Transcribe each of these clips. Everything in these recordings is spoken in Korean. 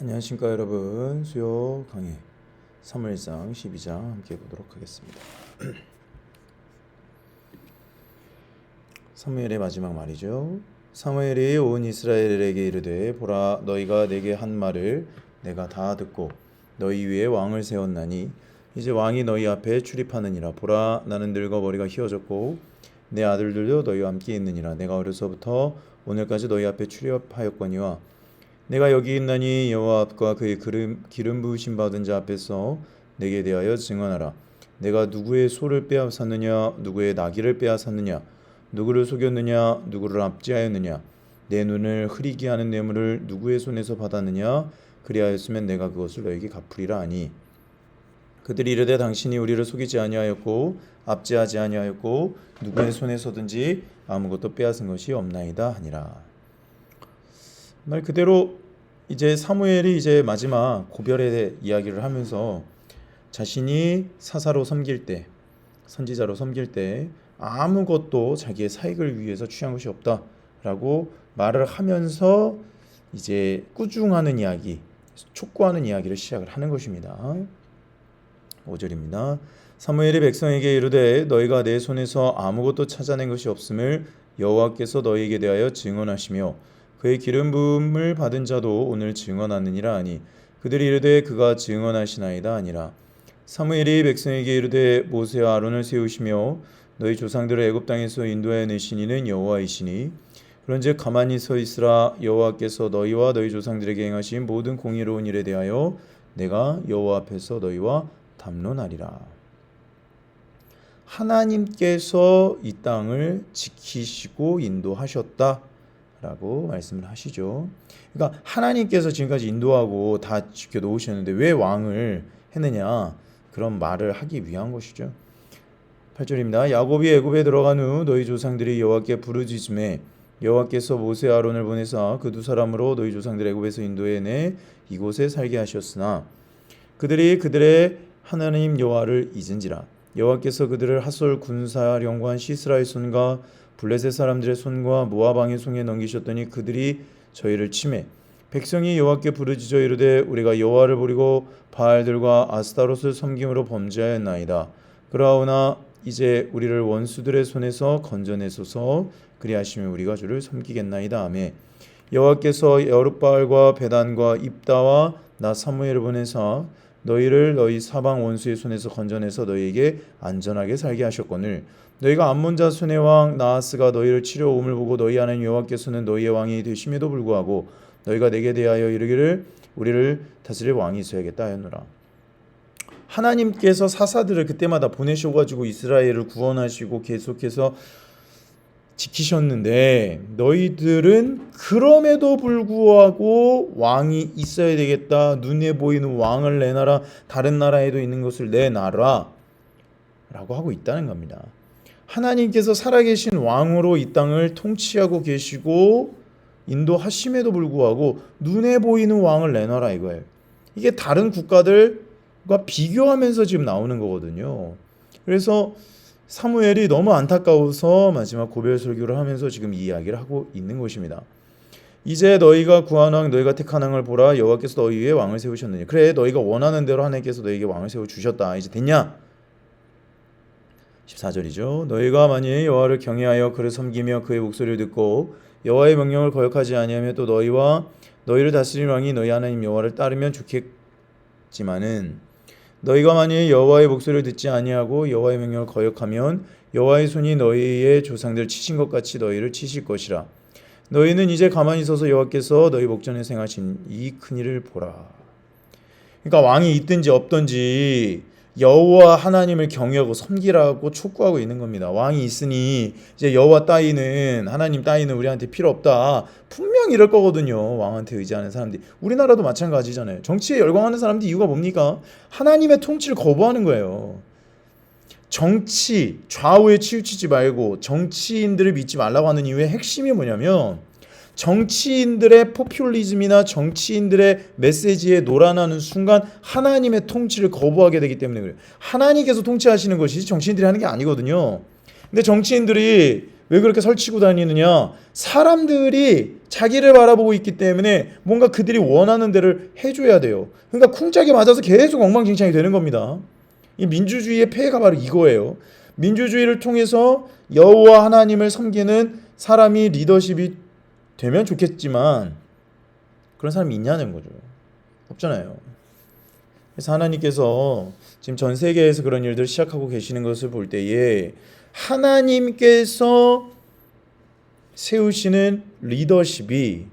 안녕하십니까 여러분. 수요 강의 사무엘상 12장 함께 보도록 하겠습니다. 사무엘의 마지막 말이죠. 사무엘이 온 이스라엘에게 이르되 보라 너희가 내게 한 말을 내가 다 듣고 너희 위에 왕을 세웠나니 이제 왕이 너희 앞에 출입하느니라. 보라 나는 늙어 머리가 희어졌고 내 아들들도 너희와 함께 있느니라. 내가 어려서부터 오늘까지 너희 앞에 출입하였거니와 내가 여기 있나니 여호와 앞과 그의 기름 부으심 받은 자 앞에서 내게 대하여 증언하라. 내가 누구의 소를 빼앗았느냐 누구의 나귀를 빼앗았느냐 누구를 속였느냐 누구를 압제하였느냐 내 눈을 흐리게 하는 뇌물을 누구의 손에서 받았느냐 그리하였으면 내가 그것을 너에게 갚으리라 하니 그들이 이르되 당신이 우리를 속이지 아니하였고 압제하지 아니하였고 누구의 손에서든지 아무것도 빼앗은 것이 없나이다 하니라. 말 그대로 이제 사무엘이 이제 마지막 고별의 이야기를 하면서 자신이 사사로 섬길 때, 선지자로 섬길 때 아무것도 자기의 사익을 위해서 취한 것이 없다라고 말을 하면서 이제 꾸중하는 이야기, 촉구하는 이야기를 시작을 하는 것입니다. 5절입니다. 사무엘이 백성에게 이르되 너희가 내 손에서 아무것도 찾아낸 것이 없음을 여호와께서 너희에게 대하여 증언하시며 그의 기름 부음을 받은 자도 오늘 증언하느니라 하니 그들이 이르되 그가 증언하시나이다 하니라. 사무엘이 백성에게 이르되 모세와 아론을 세우시며 너희 조상들을 애굽 땅에서 인도하여 내신 이는 여호와이시니 그런즉 가만히 서 있으라. 여호와께서 너희와 너희 조상들에게 행하신 모든 공의로운 일에 대하여 내가 여호와 앞에서 너희와 담론하리라. 하나님께서 이 땅을 지키시고 인도하셨다 라고 말씀을 하시죠. 그러니까 하나님께서 지금까지 인도하고 다 지켜놓으셨는데 왜 왕을 했느냐, 그런 말을 하기 위한 것이죠. 8절입니다. 야곱이 애굽에 들어간 후 너희 조상들이 여호와께 부르짖음에 여호와께서 모세 아론을 보내사 그 두 사람으로 너희 조상들 애굽에서 인도해내 이곳에 살게 하셨으나 그들이 그들의 하나님 여호와를 잊은지라. 여호와께서 그들을 하솔 군사령관 시스라의 손과 블레셋 사람들의 손과 모압 왕의 손에 넘기셨더니 그들이 저희를 치매 백성이 여호와께 부르짖어 이르되 우리가 여호와를 버리고 바알들과 아스타롯을 섬김으로 범죄하였나이다. 그러나 이제 우리를 원수들의 손에서 건져내소서. 그리하시면 우리가 주를 섬기겠나이다 하매 여호와께서 여룻바알과 베단과 입다와 나 사무엘을 보내사 너희를 너희 사방 원수의 손에서 건져내서 너희에게 안전하게 살게 하셨거늘 너희가 암몬 자손의 왕 나하스가 너희를 치려옴을 보고 너희 하나님 여호와께서는 너희의 왕이 되심에도 불구하고 너희가 내게 대하여 이르기를 우리를 다스릴 왕이 있어야겠다 하였노라. 하나님께서 사사들을 그때마다 보내셔가지고 이스라엘을 구원하시고 계속해서 지키셨는데 너희들은 그럼에도 불구하고 왕이 있어야 되겠다. 눈에 보이는 왕을 내놔라. 다른 나라에도 있는 것을 내놔라 라고 하고 있다는 겁니다. 하나님께서 살아계신 왕으로 이 땅을 통치하고 계시고 인도하심에도 불구하고 눈에 보이는 왕을 내놔라 이거예요. 이게 다른 국가들과 비교하면서 지금 나오는 거거든요. 그래서 사무엘이 너무 안타까워서 마지막 고별 설교를 하면서 지금 이 이야기를 하고 있는 것입니다. 이제 너희가 구한 왕 너희가 택한 왕을 보라. 여호와께서 너희 위에 왕을 세우셨느니 그래 너희가 원하는 대로 하나님께서 너희에게 왕을 세워주셨다. 이제 됐냐? 14절이죠. 너희가 만일 여호와를 경외하여 그를 섬기며 그의 목소리를 듣고 여호와의 명령을 거역하지 아니하며 또 너희와 너희를 다스리는 왕이 너희 하나님 여호와를 따르면 좋겠지만은 너희가 만일 여호와의 목소리를 듣지 아니하고 여호와의 명령을 거역하면 여호와의 손이 너희의 조상들 치신 것 같이 너희를 치실 것이라. 너희는 이제 가만히 서서 여호와께서 너희 목전에 행하신 이 큰일을 보라. 그러니까 왕이 있든지 없든지 여호와 하나님을 경외하고 섬기라고 촉구하고 있는 겁니다. 왕이 있으니 이제 여호와 따위는 하나님 따위는 우리한테 필요 없다. 분명 이럴 거거든요. 왕한테 의지하는 사람들이. 우리나라도 마찬가지잖아요. 정치에 열광하는 사람들 이유가 뭡니까? 하나님의 통치를 거부하는 거예요. 정치, 좌우에 치우치지 말고 정치인들을 믿지 말라고 하는 이유의 핵심이 뭐냐면 정치인들의 포퓰리즘이나 정치인들의 메시지에 놀아나는 순간 하나님의 통치를 거부하게 되기 때문에 그래요. 하나님께서 통치하시는 것이 정치인들이 하는 게 아니거든요. 근데 정치인들이 왜 그렇게 설치고 다니느냐? 사람들이 자기를 바라보고 있기 때문에 뭔가 그들이 원하는 대로 해줘야 돼요. 그러니까 쿵짝이 맞아서 계속 엉망진창이 되는 겁니다. 이 민주주의의 폐해가 바로 이거예요. 민주주의를 통해서 여호와 하나님을 섬기는 사람이 리더십이 되면 좋겠지만 그런 사람이 있냐는 거죠. 없잖아요. 그래서 하나님께서 지금 전 세계에서 그런 일들을 시작하고 계시는 것을 볼 때에 하나님께서 세우시는 리더십이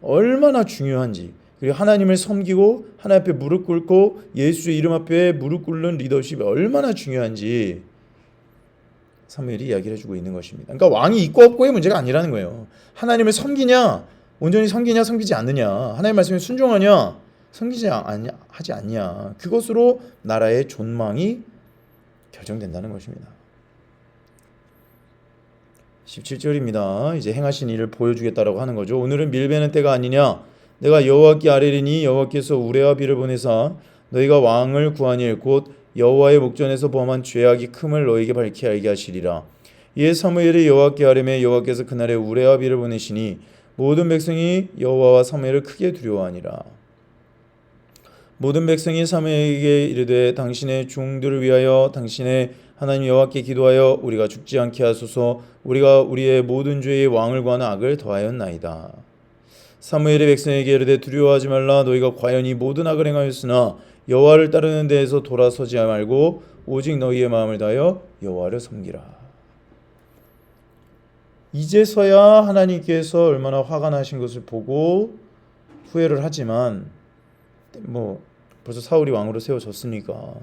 얼마나 중요한지, 그리고 하나님을 섬기고 하나님 앞에 무릎 꿇고 예수의 이름 앞에 무릎 꿇는 리더십이 얼마나 중요한지 사무엘이 이야기를 해주고 있는 것입니다. 그러니까 왕이 있고 없고의 문제가 아니라는 거예요. 하나님을 섬기냐, 온전히 섬기냐, 섬기지 않느냐, 하나님 말씀에 순종하냐, 하지 않냐, 그것으로 나라의 존망이 결정된다는 것입니다. 17절입니다. 이제 행하신 일을 보여주겠다라고 하는 거죠. 오늘은 밀베는 때가 아니냐, 내가 여호와께 아뢰리니 여호와께서 우레와 비를 보내사 너희가 왕을 구하니 곧 여호와의 목전에서 범한 죄악이 큼을 너희에게 밝히 알게 하시리라. 이에 사무엘이 여호와께 아뢰매 여호와께서 그날에 우레와 비를 보내시니 모든 백성이 여호와와 사무엘을 크게 두려워하니라. 모든 백성이 사무엘에게 이르되 당신의 종들을 위하여 당신의 하나님 여호와께 기도하여 우리가 죽지 않게 하소서. 우리가 우리의 모든 죄의 왕을 구하는 악을 더하였나이다. 사무엘의 백성에게 이르되 두려워하지 말라. 너희가 과연 이 모든 악을 행하였으나 여호와를 따르는 데에서 돌아서지 말고 오직 너희의 마음을 다하여 여호와를 섬기라. 이제서야 하나님께서 얼마나 화가 나신 것을 보고 후회를 하지만 벌써 사울이 왕으로 세워졌으니까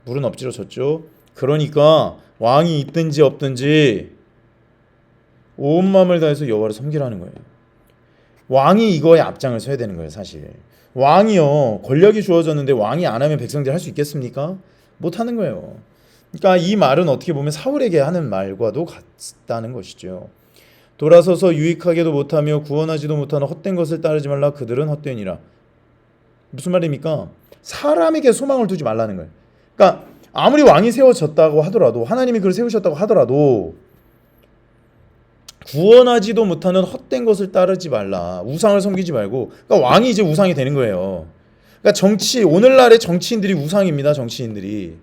물은 엎질러졌죠. 그러니까 왕이 있든지 없든지 온 마음을 다해서 여호와를 섬기라는 거예요. 왕이 이거에 앞장을 서야 되는 거예요. 사실 왕이요, 권력이 주어졌는데 왕이 안 하면 백성들이 할 수 있겠습니까? 못하는 거예요. 그러니까 이 말은 어떻게 보면 사울에게 하는 말과도 같다는 것이죠. 돌아서서 유익하게도 못하며 구원하지도 못하는 헛된 것을 따르지 말라. 그들은 헛되니라. 무슨 말입니까? 사람에게 소망을 두지 말라는 거예요. 그러니까 아무리 왕이 세워졌다고 하더라도, 하나님이 그를 세우셨다고 하더라도 구원하지도 못하는 헛된 것을 따르지 말라. 우상을 섬기지 말고. 그러니까 왕이 이제 우상이 되는 거예요. 그러니까 오늘날의 정치인들이 우상입니다. 정치인들이.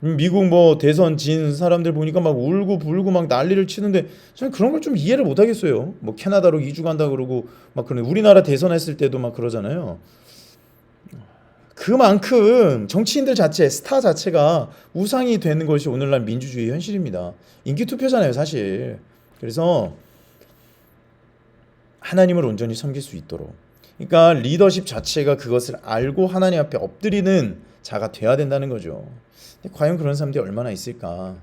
미국 대선 진 사람들 보니까 막 울고 불고 막 난리를 치는데 저는 그런 걸 좀 이해를 못 하겠어요. 캐나다로 이주 간다 그러고 막 그런, 우리나라 대선했을 때도 막 그러잖아요. 그만큼 정치인들 자체, 스타 자체가 우상이 되는 것이 오늘날 민주주의 현실입니다. 인기 투표잖아요, 사실. 그래서 하나님을 온전히 섬길 수 있도록, 그러니까 리더십 자체가 그것을 알고 하나님 앞에 엎드리는 자가 돼야 된다는 거죠. 근데 과연 그런 사람들이 얼마나 있을까?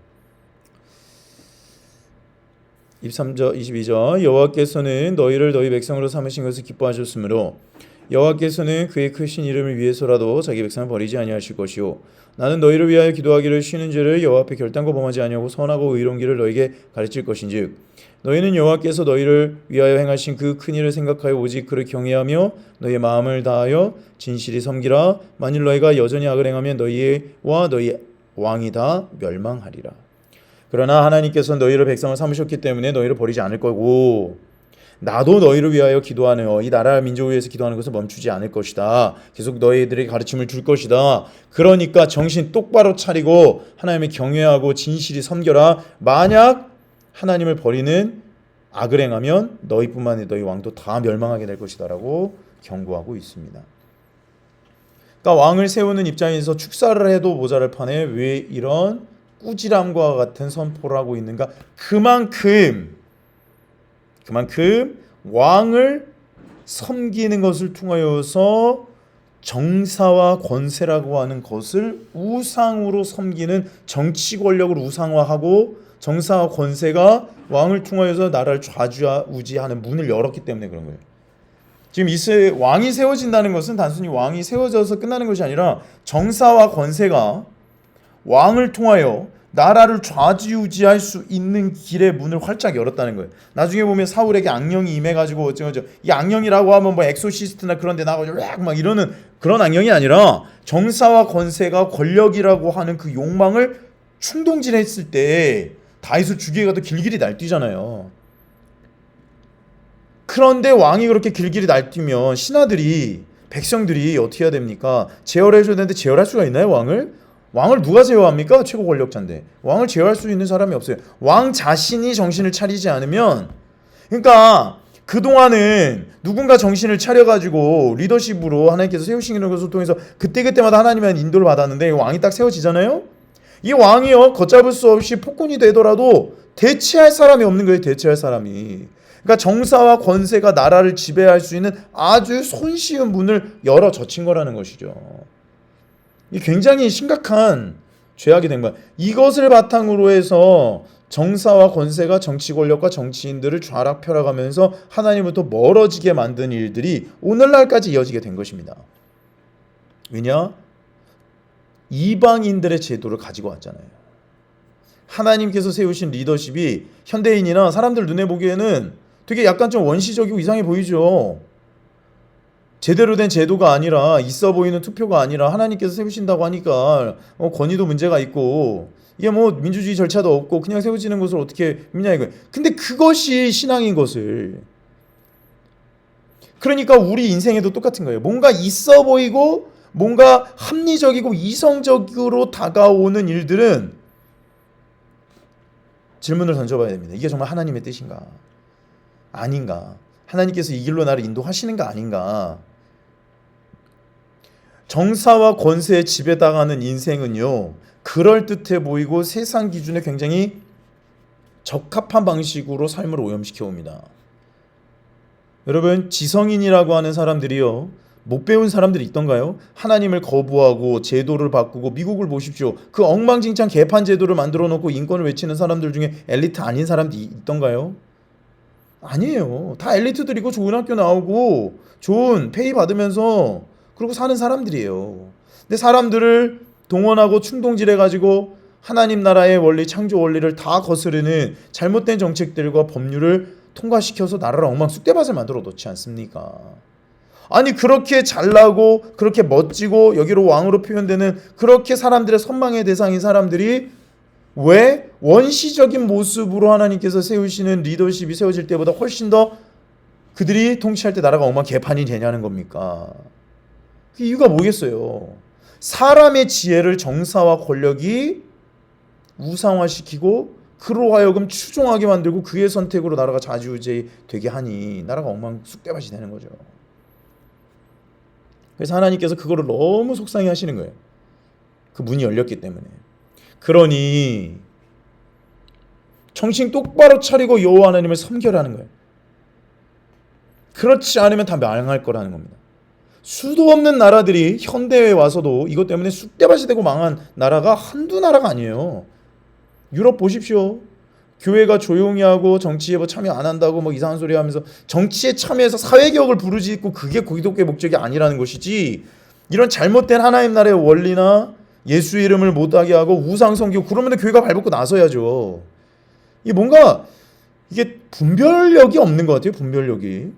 23절, 22절 여호와께서는 너희를 너희 백성으로 삼으신 것을 기뻐하셨으므로 여호와께서는 그의 크신 이름을 위해서라도 자기 백성을 버리지 아니하실 것이요 나는 너희를 위하여 기도하기를 쉬는 죄를 여호와 앞에 결단코 범하지 아니하고 선하고 의로운 길을 너희에게 가르칠 것인즉 너희는 여호와께서 너희를 위하여 행하신 그 큰 일을 생각하여 오직 그를 경외하며 너희의 마음을 다하여 진실이 섬기라. 만일 너희가 여전히 악을 행하면 너희와 너희 왕이 다 멸망하리라. 그러나 하나님께서 너희를 백성을 삼으셨기 때문에 너희를 버리지 않을 거고 나도 너희를 위하여 기도하며 이 나라 민족을 위해서 기도하는 것을 멈추지 않을 것이다. 계속 너희들에게 가르침을 줄 것이다. 그러니까 정신 똑바로 차리고 하나님을 경외하고 진실이 섬겨라. 만약 하나님을 버리는 악을 행하면 너희뿐만 아니라 너희 왕도 다 멸망하게 될 것이다 라고 경고하고 있습니다. 그러니까 왕을 세우는 입장에서 축사를 해도 모자랄 판에 왜 이런 꾸지람과 같은 선포를 하고 있는가? 그만큼 왕을 섬기는 것을 통하여서 정사와 권세라고 하는 것을 우상으로 섬기는, 정치 권력을 우상화하고 정사와 권세가 왕을 통하여서 나라를 좌지우지하는 문을 열었기 때문에 그런 거예요. 지금 왕이 세워진다는 것은 단순히 왕이 세워져서 끝나는 것이 아니라 정사와 권세가 왕을 통하여 나라를 좌지우지할 수 있는 길의 문을 활짝 열었다는 거예요. 나중에 보면 사울에게 악령이 임해가지고 어쩌고저쩌고, 이 악령이라고 하면 엑소시스트나 그런 데 나가서 막 이러는 그런 악령이 아니라 정사와 권세가 권력이라고 하는 그 욕망을 충동질했을 때 다윗을 죽이게 가도 길길이 날뛰잖아요. 그런데 왕이 그렇게 길길이 날뛰면 신하들이, 백성들이 어떻게 해야 됩니까? 제어해줘야 되는데 제어할 수가 있나요, 왕을? 왕을 누가 제어합니까? 최고 권력자인데. 왕을 제어할 수 있는 사람이 없어요. 왕 자신이 정신을 차리지 않으면, 그러니까 그동안은 누군가 정신을 차려가지고 리더십으로 하나님께서 세우시는 것을 통해서 그때그때마다 하나님의 인도를 받았는데, 왕이 딱 세워지잖아요. 이 왕이요, 걷잡을 수 없이 폭군이 되더라도 대체할 사람이 없는 거예요. 대체할 사람이. 그러니까 정사와 권세가 나라를 지배할 수 있는 아주 손쉬운 문을 열어 젖힌 거라는 것이죠. 이 굉장히 심각한 죄악이 된 거야. 이것을 바탕으로 해서 정사와 권세가 정치 권력과 정치인들을 좌락펴락하면서 하나님부터 멀어지게 만든 일들이 오늘날까지 이어지게 된 것입니다. 왜냐? 이방인들의 제도를 가지고 왔잖아요. 하나님께서 세우신 리더십이 현대인이나 사람들 눈에 보기에는 되게 약간 좀 원시적이고 이상해 보이죠. 제대로 된 제도가 아니라, 있어 보이는 투표가 아니라 하나님께서 세우신다고 하니까 권위도 문제가 있고, 이게 뭐 민주주의 절차도 없고 그냥 세워지는 것을 어떻게 믿냐 이거예요. 근데 그것이 신앙인 것을. 그러니까 우리 인생에도 똑같은 거예요. 뭔가 있어 보이고 뭔가 합리적이고 이성적으로 다가오는 일들은 질문을 던져봐야 됩니다. 이게 정말 하나님의 뜻인가? 아닌가? 하나님께서 이 길로 나를 인도하시는가 아닌가? 정사와 권세에 지배당하는 인생은요, 그럴듯해 보이고 세상 기준에 굉장히 적합한 방식으로 삶을 오염시켜 옵니다. 여러분, 지성인이라고 하는 사람들이요, 못 배운 사람들이 있던가요? 하나님을 거부하고 제도를 바꾸고, 미국을 보십시오. 그 엉망진창 개판 제도를 만들어 놓고 인권을 외치는 사람들 중에 엘리트 아닌 사람들이 있던가요? 아니에요. 다 엘리트들이고 좋은 학교 나오고 좋은 페이 받으면서 그러고 사는 사람들이에요. 근데 사람들을 동원하고 충동질해가지고 하나님 나라의 원리, 창조 원리를 다 거스르는 잘못된 정책들과 법률을 통과시켜서 나라를 엉망 쑥대밭을 만들어 놓지 않습니까? 아니, 그렇게 잘나고 그렇게 멋지고 여기로 왕으로 표현되는 그렇게 사람들의 선망의 대상인 사람들이 왜 원시적인 모습으로 하나님께서 세우시는 리더십이 세워질 때보다 훨씬 더 그들이 통치할 때 나라가 엉망 개판이 되냐는 겁니까? 그 이유가 뭐겠어요? 사람의 지혜를 정사와 권력이 우상화시키고 그로 하여금 추종하게 만들고 그의 선택으로 나라가 좌지우지 되게 하니 나라가 엉망 쑥대밭이 되는 거죠. 그래서 하나님께서 그거를 너무 속상해 하시는 거예요. 그 문이 열렸기 때문에. 그러니 정신 똑바로 차리고 여호와 하나님을 섬겨라는 거예요. 그렇지 않으면 다 망할 거라는 겁니다. 수도 없는 나라들이 현대에 와서도 이것 때문에 쑥대밭이 되고 망한 나라가 한두 나라가 아니에요. 유럽 보십시오. 교회가 조용히 하고 정치에 뭐 참여 안 한다고 뭐 이상한 소리 하면서 정치에 참여해서 사회개혁을 부르짖고 그게 기독교의 목적이 아니라는 것이지, 이런 잘못된 하나님 나라의 원리나 예수 이름을 못하게 하고 우상 섬기고 그러면 교회가 발벗고 나서야죠. 이게 뭔가 이게 분별력이 없는 것 같아요. 분별력이.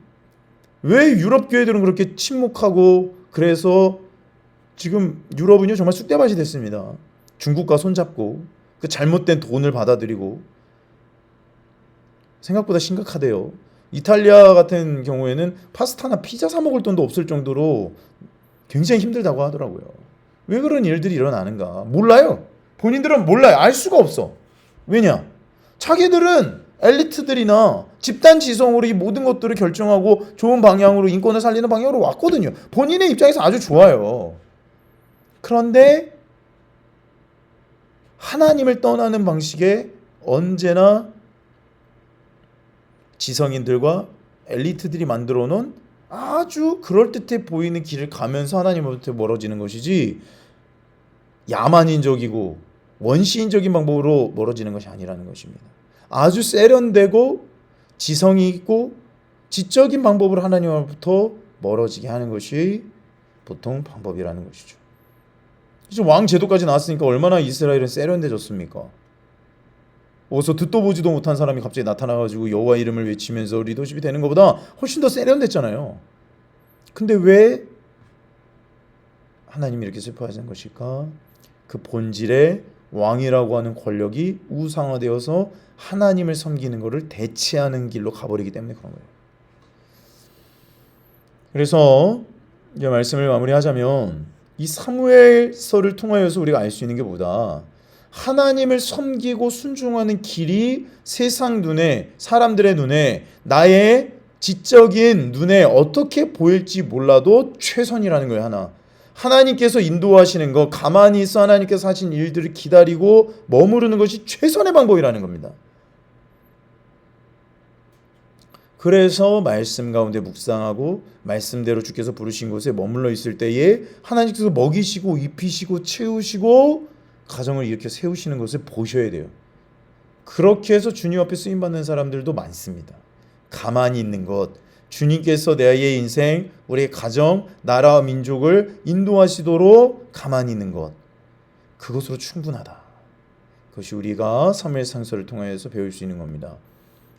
왜 유럽 교회들은 그렇게 침묵하고, 그래서 지금 유럽은요 정말 쑥대밭이 됐습니다. 중국과 손잡고 그 잘못된 돈을 받아들이고. 생각보다 심각하대요. 이탈리아 같은 경우에는 파스타나 피자 사 먹을 돈도 없을 정도로 굉장히 힘들다고 하더라고요. 왜 그런 일들이 일어나는가? 몰라요. 본인들은 몰라요. 알 수가 없어. 왜냐? 자기들은 엘리트들이나 집단 지성으로 이 모든 것들을 결정하고 좋은 방향으로, 인권을 살리는 방향으로 왔거든요. 본인의 입장에서 아주 좋아요. 그런데 하나님을 떠나는 방식에 언제나 지성인들과 엘리트들이 만들어 놓은 아주 그럴듯해 보이는 길을 가면서 하나님으로부터 멀어지는 것이지, 야만인적이고 원시인적인 방법으로 멀어지는 것이 아니라는 것입니다. 아주 세련되고 지성이 있고 지적인 방법으로 하나님으로부터 멀어지게 하는 것이 보통 방법이라는 것이죠. 지금 왕 제도까지 나왔으니까 얼마나 이스라엘은 세련돼졌습니까? 어디서 듣도 보지도 못한 사람이 갑자기 나타나가지고 여호와 이름을 외치면서 리더십이 되는 것보다 훨씬 더 세련됐잖아요. 근데 왜 하나님이 이렇게 슬퍼하시는 것일까? 그 본질에 왕이라고 하는 권력이 우상화되어서 하나님을 섬기는 것을 대체하는 길로 가버리기 때문에 그런 거예요. 그래서 이제 말씀을 마무리하자면 이 사무엘서를 통하여서 우리가 알 수 있는 게 뭐다. 하나님을 섬기고 순종하는 길이 세상 눈에, 사람들의 눈에, 나의 지적인 눈에 어떻게 보일지 몰라도 최선이라는 거예요. 하나, 하나님께서 인도하시는 것, 가만히 있어 하나님께서 하신 일들을 기다리고 머무르는 것이 최선의 방법이라는 겁니다. 그래서 말씀 가운데 묵상하고 말씀대로 주께서 부르신 곳에 머물러 있을 때에 하나님께서 먹이시고 입히시고 채우시고 가정을 이렇게 세우시는 것을 보셔야 돼요. 그렇게 해서 주님 앞에 쓰임받는 사람들도 많습니다. 가만히 있는 것, 주님께서 내 인생, 우리의 가정, 나라와 민족을 인도하시도록 가만히 있는 것, 그것으로 충분하다. 그것이 우리가 사무엘 상서를 통해서 배울 수 있는 겁니다.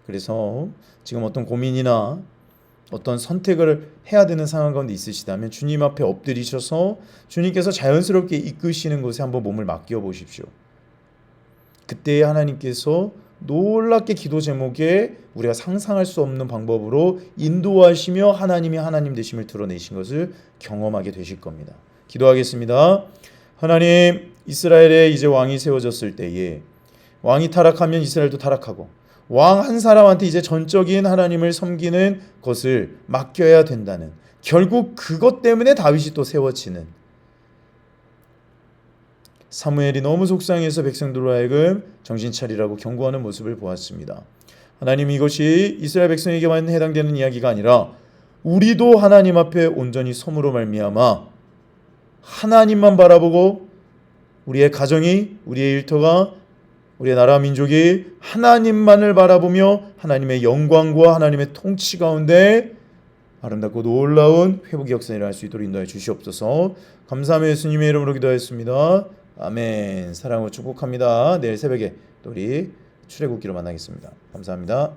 그래서 지금 어떤 고민이나 어떤 선택을 해야 되는 상황 가운데 있으시다면 주님 앞에 엎드리셔서 주님께서 자연스럽게 이끄시는 곳에 한번 몸을 맡겨 보십시오. 그때 하나님께서 놀랍게 기도 제목에 우리가 상상할 수 없는 방법으로 인도하시며 하나님이 하나님 되심을 드러내신 것을 경험하게 되실 겁니다. 기도하겠습니다. 하나님, 이스라엘에 이제 왕이 세워졌을 때에 왕이 타락하면 이스라엘도 타락하고 왕 한 사람한테 이제 전적인 하나님을 섬기는 것을 맡겨야 된다는, 결국 그것 때문에 다윗이 또 세워지는, 사무엘이 너무 속상해서 백성들로 하여금 정신 차리라고 경고하는 모습을 보았습니다. 하나님, 이것이 이스라엘 백성에게만 해당되는 이야기가 아니라 우리도 하나님 앞에 온전히 섬으로 말미암아 하나님만 바라보고 우리의 가정이, 우리의 일터가, 우리의 나라 민족이 하나님만을 바라보며 하나님의 영광과 하나님의 통치 가운데 아름답고 놀라운 회복의 역사를 일어날 수 있도록 인도해 주시옵소서. 감사하며 예수님의 이름으로 기도하였습니다. 아멘. 사랑으로 축복합니다. 내일 새벽에 또 우리 출애굽기로 만나겠습니다. 감사합니다.